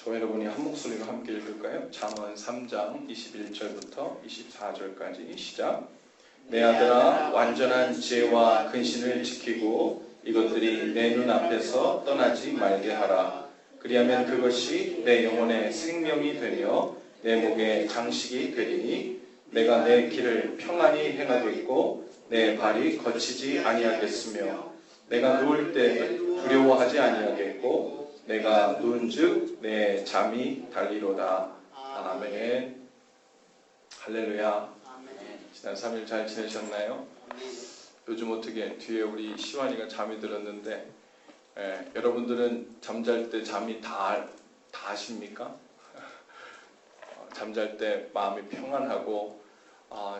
저와 여러분이 한 목소리로 함께 읽을까요? 잠언 3장 21절부터 24절까지 시작. 내 아들아, 완전한 지혜와 근신을 지키고 이것들이 내 눈앞에서 떠나지 말게 하라. 그리하면 그것이 내 영혼의 생명이 되며 내 목의 장식이 되리니 내가 내 길을 평안히 행하겠고 내 발이 거치지 아니하겠으며 내가 누울 때 두려워하지 아니하겠고 내가 누운즉 내 잠이 달리로다. 아멘. 할렐루야. 지난 3일 잘 지내셨나요? 요즘 어떻게 뒤에 우리 시완이가 잠이 들었는데 여러분들은 잠잘 때 잠이 다 하십니까? 잠잘 때 마음이 평안하고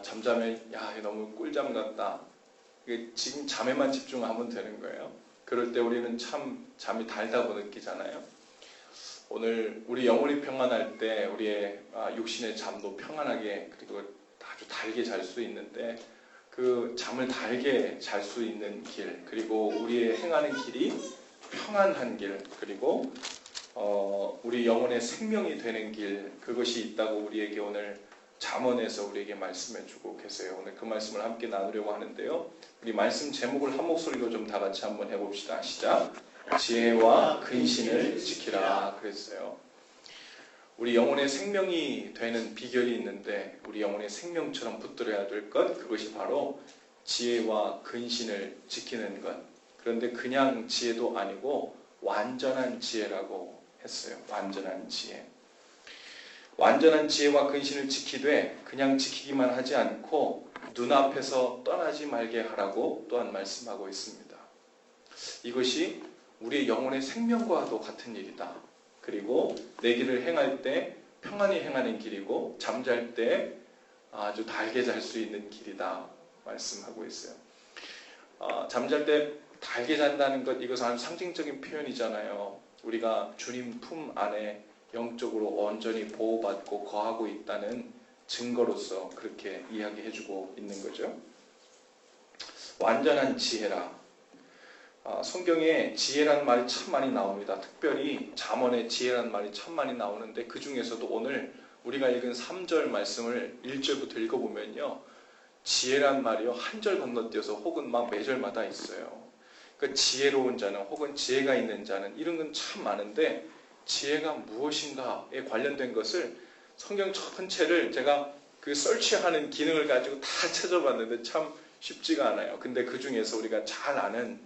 잠자면 야 너무 꿀잠 같다. 지금 잠에만 집중하면 되는 거예요. 그럴 때 우리는 참 잠이 달다고 느끼잖아요. 오늘 우리 영혼이 평안할 때 우리의 육신의 잠도 평안하게 그리고 아주 달게 잘 수 있는데 그 잠을 달게 잘 수 있는 길 그리고 우리의 행하는 길이 평안한 길 그리고 우리 영혼의 생명이 되는 길 그것이 있다고 우리에게 오늘 잠언에서 우리에게 말씀해 주고 계세요. 오늘 그 말씀을 함께 나누려고 하는데요. 우리 말씀 제목을 한 목소리로 좀 다 같이 한번 해봅시다. 시작. 지혜와 근신을 지키라 그랬어요. 우리 영혼의 생명이 되는 비결이 있는데 우리 영혼의 생명처럼 붙들어야 될 것 그것이 바로 지혜와 근신을 지키는 것. 그런데 그냥 지혜도 아니고 완전한 지혜라고 했어요. 완전한 지혜. 완전한 지혜와 근신을 지키되 그냥 지키기만 하지 않고 눈앞에서 떠나지 말게 하라고 또한 말씀하고 있습니다. 이것이 우리의 영혼의 생명과도 같은 일이다. 그리고 내 길을 행할 때 평안히 행하는 길이고 잠잘 때 아주 달게 잘 수 있는 길이다 말씀하고 있어요. 잠잘 때 달게 잔다는 것 이것은 아주 상징적인 표현이잖아요. 우리가 주님 품 안에 영적으로 온전히 보호받고 거하고 있다는 증거로서 그렇게 이야기해주고 있는 거죠. 완전한 지혜라. 성경에 지혜라는 말이 참 많이 나옵니다. 특별히 잠언에 지혜라는 말이 참 많이 나오는데 그 중에서도 오늘 우리가 읽은 3절 말씀을 1절부터 읽어보면요. 지혜란 말이요. 한 절 건너뛰어서 혹은 막 매절마다 있어요. 그러니까 지혜로운 자는 혹은 지혜가 있는 자는 이런 건 참 많은데 지혜가 무엇인가에 관련된 것을 성경 전체를 제가 그 설치하는 기능을 가지고 다 찾아봤는데 참 쉽지가 않아요. 근데 그 중에서 우리가 잘 아는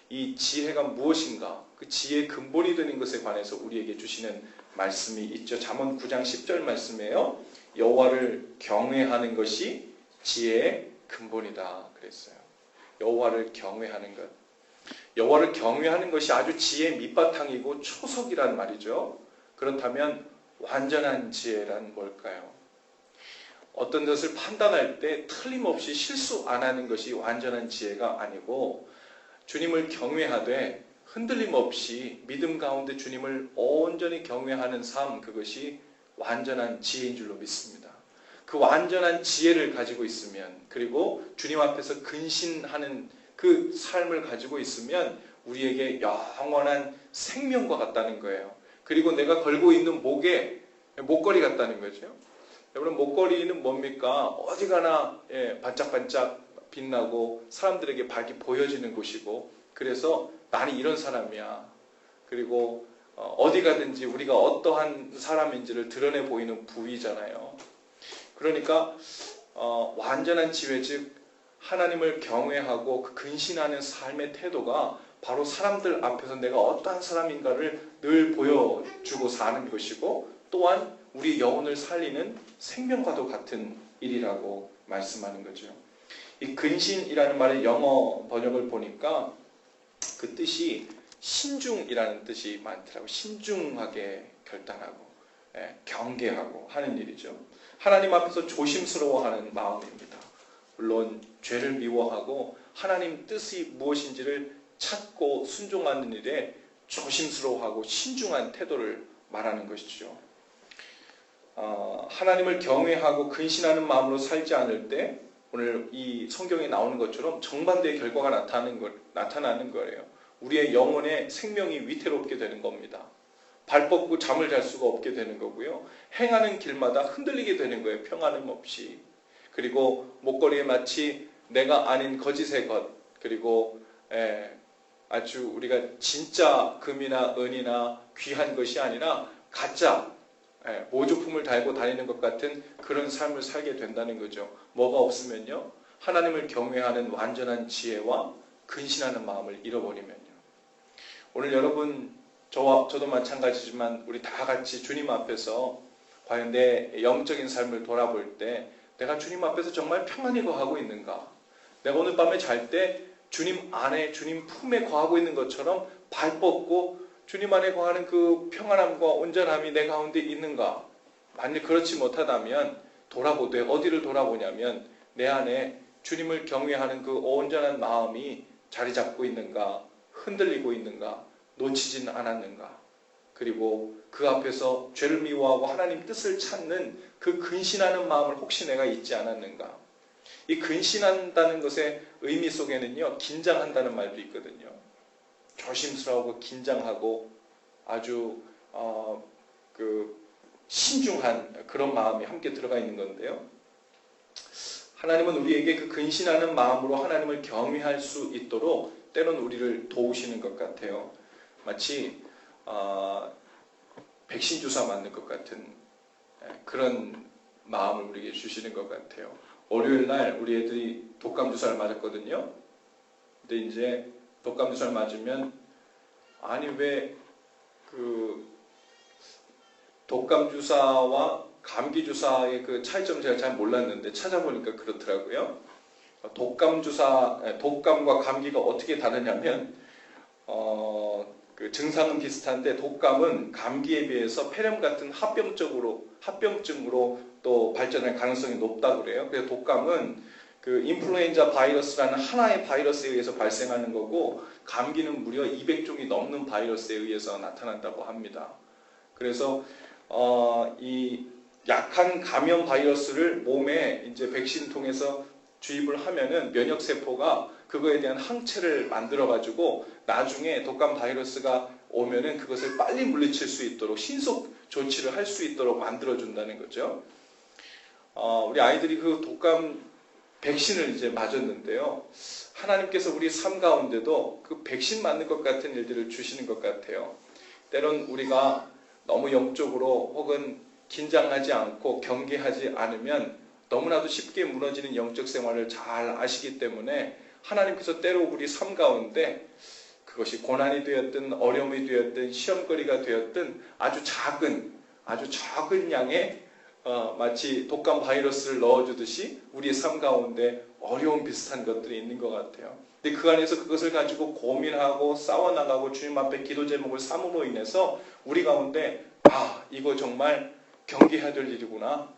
이 지혜가 무엇인가, 그 지혜의 근본이 되는 것에 관해서 우리에게 주시는 말씀이 있죠. 잠언 9장 10절 말씀이에요. 여호와를 경외하는 것이 지혜의 근본이다 그랬어요. 여호와를 경외하는 것. 여호와를 경외하는 것이 아주 지혜의 밑바탕이고 초석이란 말이죠. 그렇다면 완전한 지혜란 뭘까요? 어떤 것을 판단할 때 틀림없이 실수 안 하는 것이 완전한 지혜가 아니고 주님을 경외하되 흔들림 없이 믿음 가운데 주님을 온전히 경외하는 삶 그것이 완전한 지혜인 줄로 믿습니다. 그 완전한 지혜를 가지고 있으면 그리고 주님 앞에서 근신하는 그 삶을 가지고 있으면 우리에게 영원한 생명과 같다는 거예요. 그리고 내가 걸고 있는 목에 목걸이 같다는 거죠. 여러분 목걸이는 뭡니까? 어디 가나 반짝반짝 빛나고 사람들에게 밝게 보여지는 곳이고 그래서 나는 이런 사람이야. 그리고 어디 가든지 우리가 어떠한 사람인지를 드러내 보이는 부위잖아요. 그러니까 완전한 지혜 즉 하나님을 경외하고 그 근신하는 삶의 태도가 바로 사람들 앞에서 내가 어떠한 사람인가를 늘 보여주고 사는 것이고 또한 우리 영혼을 살리는 생명과도 같은 일이라고 말씀하는 거죠. 이 근신이라는 말의 영어 번역을 보니까 그 뜻이 신중이라는 뜻이 많더라고요. 신중하게 결단하고 경계하고 하는 일이죠. 하나님 앞에서 조심스러워하는 마음입니다. 물론 죄를 미워하고 하나님 뜻이 무엇인지를 찾고 순종하는 일에 조심스러워하고 신중한 태도를 말하는 것이죠. 하나님을 경외하고 근신하는 마음으로 살지 않을 때 오늘 이 성경에 나오는 것처럼 정반대의 결과가 나타나는 거예요. 우리의 영혼의 생명이 위태롭게 되는 겁니다. 발 뻗고 잠을 잘 수가 없게 되는 거고요. 행하는 길마다 흔들리게 되는 거예요. 평안함 없이. 그리고 목걸이에 마치 내가 아닌 거짓의 것, 그리고 아주 우리가 진짜 금이나 은이나 귀한 것이 아니라 가짜 모조품을 달고 다니는 것 같은 그런 삶을 살게 된다는 거죠. 뭐가 없으면요, 하나님을 경외하는 완전한 지혜와 근신하는 마음을 잃어버리면요. 오늘 여러분, 저도 마찬가지지만 우리 다 같이 주님 앞에서 과연 내 영적인 삶을 돌아볼 때 내가 주님 앞에서 정말 평안히 거하고 있는가? 내가 오늘 밤에 잘 때 주님 안에, 주님 품에 거하고 있는 것처럼 발 뻗고 주님 안에 거하는 그 평안함과 온전함이 내 가운데 있는가? 만약 그렇지 못하다면 돌아보되, 어디를 돌아보냐면 내 안에 주님을 경외하는 그 온전한 마음이 자리 잡고 있는가? 흔들리고 있는가? 놓치진 않았는가? 그리고 그 앞에서 죄를 미워하고 하나님 뜻을 찾는 그 근신하는 마음을 혹시 내가 잊지 않았는가? 이 근신한다는 것의 의미 속에는요, 긴장한다는 말도 있거든요. 조심스러워하고 긴장하고 아주 신중한 그런 마음이 함께 들어가 있는 건데요. 하나님은 우리에게 그 근신하는 마음으로 하나님을 경외할 수 있도록 때론 우리를 도우시는 것 같아요. 마치 백신 주사 맞는 것 같은 그런 마음을 우리에게 주시는 것 같아요. 월요일 날 우리 애들이 독감 주사를 맞았거든요. 근데 이제 독감 주사를 맞으면, 아니 왜 그 독감 주사와 감기 주사의 그 차이점 제가 잘 몰랐는데 찾아보니까 그렇더라고요. 독감과 감기가 어떻게 다르냐면 그 증상은 비슷한데 독감은 감기에 비해서 폐렴 같은 합병증으로 또 발전할 가능성이 높다고 그래요. 그래서 독감은 그 인플루엔자 바이러스라는 하나의 바이러스에 의해서 발생하는 거고, 감기는 무려 200종이 넘는 바이러스에 의해서 나타난다고 합니다. 그래서 이 약한 감염 바이러스를 몸에 이제 백신 통해서 주입을 하면은 면역 세포가 그거에 대한 항체를 만들어 가지고 나중에 독감 바이러스가 오면은 그것을 빨리 물리칠 수 있도록 신속 조치를 할 수 있도록 만들어 준다는 거죠. 우리 아이들이 그 독감 백신을 이제 맞았는데요. 하나님께서 우리 삶 가운데도 그 백신 맞는 것 같은 일들을 주시는 것 같아요. 때론 우리가 너무 영적으로 혹은 긴장하지 않고 경계하지 않으면 너무나도 쉽게 무너지는 영적 생활을 잘 아시기 때문에 하나님께서 때로 우리 삶 가운데 그것이 고난이 되었든 어려움이 되었든 시험거리가 되었든 아주 적은 양의 마치 독감 바이러스를 넣어주듯이 우리의 삶 가운데 어려움 비슷한 것들이 있는 것 같아요. 근데 그 안에서 그것을 가지고 고민하고 싸워나가고 주님 앞에 기도 제목을 삼음으로 인해서 우리 가운데 이거 정말 경계해야 될 일이구나.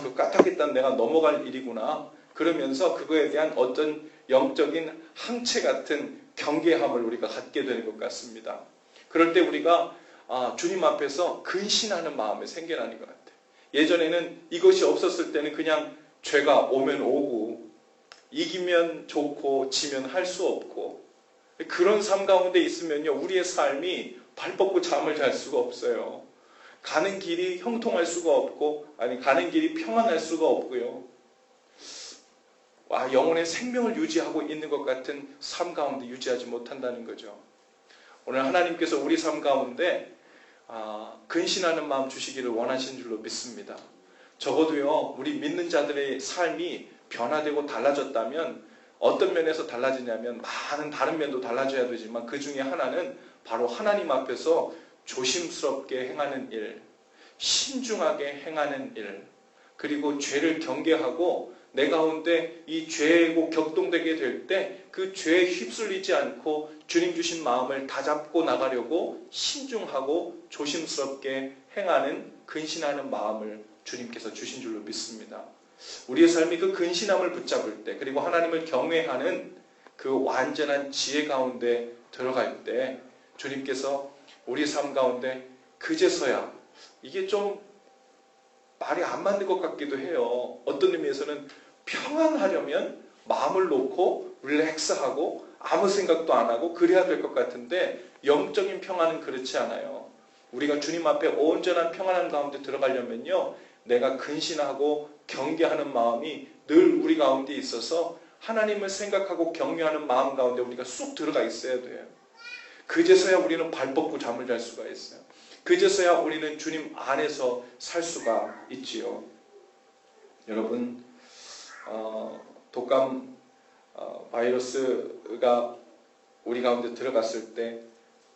이거 까딱했다면 내가 넘어갈 일이구나. 그러면서 그거에 대한 어떤 영적인 항체 같은 경계함을 우리가 갖게 되는 것 같습니다. 그럴 때 우리가 주님 앞에서 근신하는 마음이 생겨나는 것 같아요. 예전에는 이것이 없었을 때는 그냥 죄가 오면 오고 이기면 좋고 지면 할 수 없고 그런 삶 가운데 있으면요, 우리의 삶이 발 뻗고 잠을 잘 수가 없어요. 가는 길이 형통할 수가 없고 가는 길이 평안할 수가 없고요. 영혼의 생명을 유지하고 있는 것 같은 삶 가운데 유지하지 못한다는 거죠. 오늘 하나님께서 우리 삶 가운데 근신하는 마음 주시기를 원하신 줄로 믿습니다. 적어도요, 우리 믿는 자들의 삶이 변화되고 달라졌다면 어떤 면에서 달라지냐면 많은 다른 면도 달라져야 되지만 그 중에 하나는 바로 하나님 앞에서 조심스럽게 행하는 일, 신중하게 행하는 일, 그리고 죄를 경계하고 내 가운데 이 죄고 격동되게 될 때 그 죄에 휩쓸리지 않고 주님 주신 마음을 다잡고 나가려고 신중하고 조심스럽게 행하는 근신하는 마음을 주님께서 주신 줄로 믿습니다. 우리의 삶이 그 근신함을 붙잡을 때, 그리고 하나님을 경외하는 그 완전한 지혜 가운데 들어갈 때 주님께서 우리 삶 가운데 그제서야, 이게 좀 말이 안 맞는 것 같기도 해요. 어떤 의미에서는 평안하려면 마음을 놓고 릴렉스하고 아무 생각도 안 하고 그래야 될 것 같은데 영적인 평안은 그렇지 않아요. 우리가 주님 앞에 온전한 평안한 가운데 들어가려면요, 내가 근신하고 경계하는 마음이 늘 우리 가운데 있어서 하나님을 생각하고 경외하는 마음 가운데 우리가 쑥 들어가 있어야 돼요. 그제서야 우리는 발 뻗고 잠을 잘 수가 있어요. 그제서야 우리는 주님 안에서 살 수가 있지요. 여러분, 독감 바이러스가 우리 가운데 들어갔을 때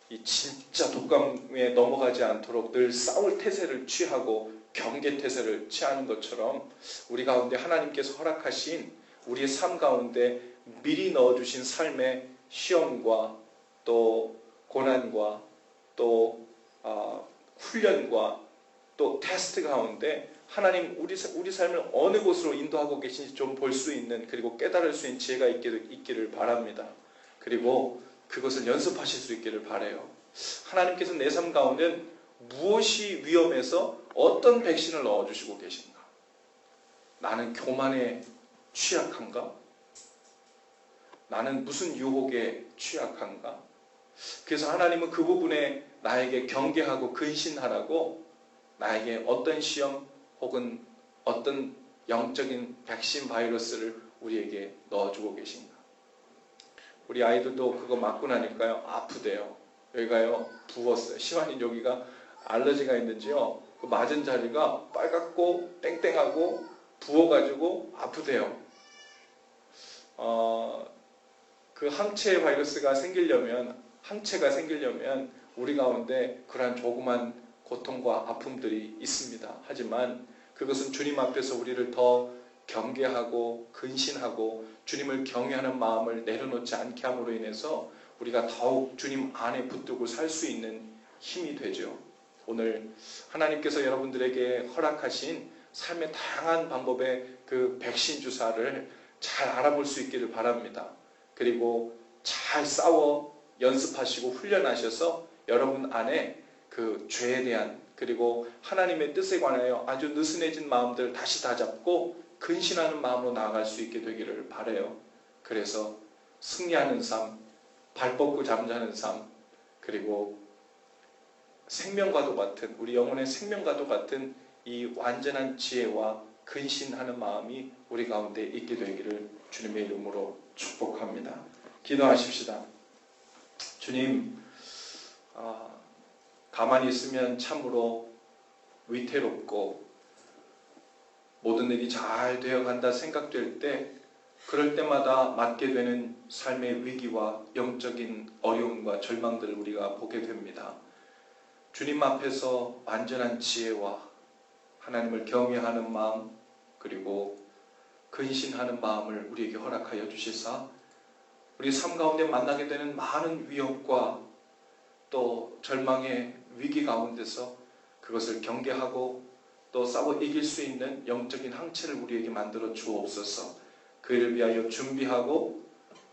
이 진짜 독감에 넘어가지 않도록 늘 싸울 태세를 취하고 경계 태세를 취하는 것처럼 우리 가운데 하나님께서 허락하신 우리의 삶 가운데 미리 넣어주신 삶의 시험과 또 고난과 또 훈련과 또 테스트 가운데 하나님 우리 삶을 어느 곳으로 인도하고 계신지 좀 볼 수 있는, 그리고 깨달을 수 있는 지혜가 있기를 바랍니다. 그리고 그것을 연습하실 수 있기를 바라요. 하나님께서 내 삶 가운데 무엇이 위험해서 어떤 백신을 넣어주시고 계신가? 나는 교만에 취약한가? 나는 무슨 유혹에 취약한가? 그래서 하나님은 그 부분에 나에게 경계하고 근신하라고 나에게 어떤 시험 혹은 어떤 영적인 백신 바이러스를 우리에게 넣어주고 계신가? 우리 아이들도 그거 맞고 나니까요, 아프대요. 여기가요, 부었어요. 시완이 여기가 알러지가 있는지요, 그 맞은 자리가 빨갛고 땡땡하고 부어가지고 아프대요. 그 항체 바이러스가 생기려면, 항체가 생기려면 우리 가운데 그러한 조그만 고통과 아픔들이 있습니다. 하지만 그것은 주님 앞에서 우리를 더 경계하고 근신하고 주님을 경외하는 마음을 내려놓지 않게 함으로 인해서 우리가 더욱 주님 안에 붙들고 살 수 있는 힘이 되죠. 오늘 하나님께서 여러분들에게 허락하신 삶의 다양한 방법의 그 백신 주사를 잘 알아볼 수 있기를 바랍니다. 그리고 잘 싸워 연습하시고 훈련하셔서 여러분 안에 그 죄에 대한, 그리고 하나님의 뜻에 관하여 아주 느슨해진 마음들 다시 다잡고 근신하는 마음으로 나아갈 수 있게 되기를 바라요. 그래서 승리하는 삶, 발 뻗고 잠자는 삶, 그리고 생명과도 같은, 우리 영혼의 생명과도 같은 이 완전한 지혜와 근신하는 마음이 우리 가운데 있게 되기를 주님의 이름으로 축복합니다. 기도하십시다. 주님, 가만히 있으면 참으로 위태롭고 모든 일이 잘 되어간다 생각될 때, 그럴 때마다 맞게 되는 삶의 위기와 영적인 어려움과 절망들을 우리가 보게 됩니다. 주님 앞에서 완전한 지혜와 하나님을 경외하는 마음, 그리고 근신하는 마음을 우리에게 허락하여 주시사 우리 삶 가운데 만나게 되는 많은 위협과 또 절망의 위기 가운데서 그것을 경계하고 또 싸워 이길 수 있는 영적인 항체를 우리에게 만들어 주옵소서. 그를 위하여 준비하고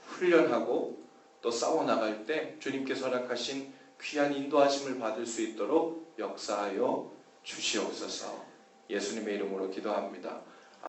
훈련하고 또 싸워 나갈 때 주님께서 허락하신 귀한 인도하심을 받을 수 있도록 역사하여 주시옵소서. 예수님의 이름으로 기도합니다.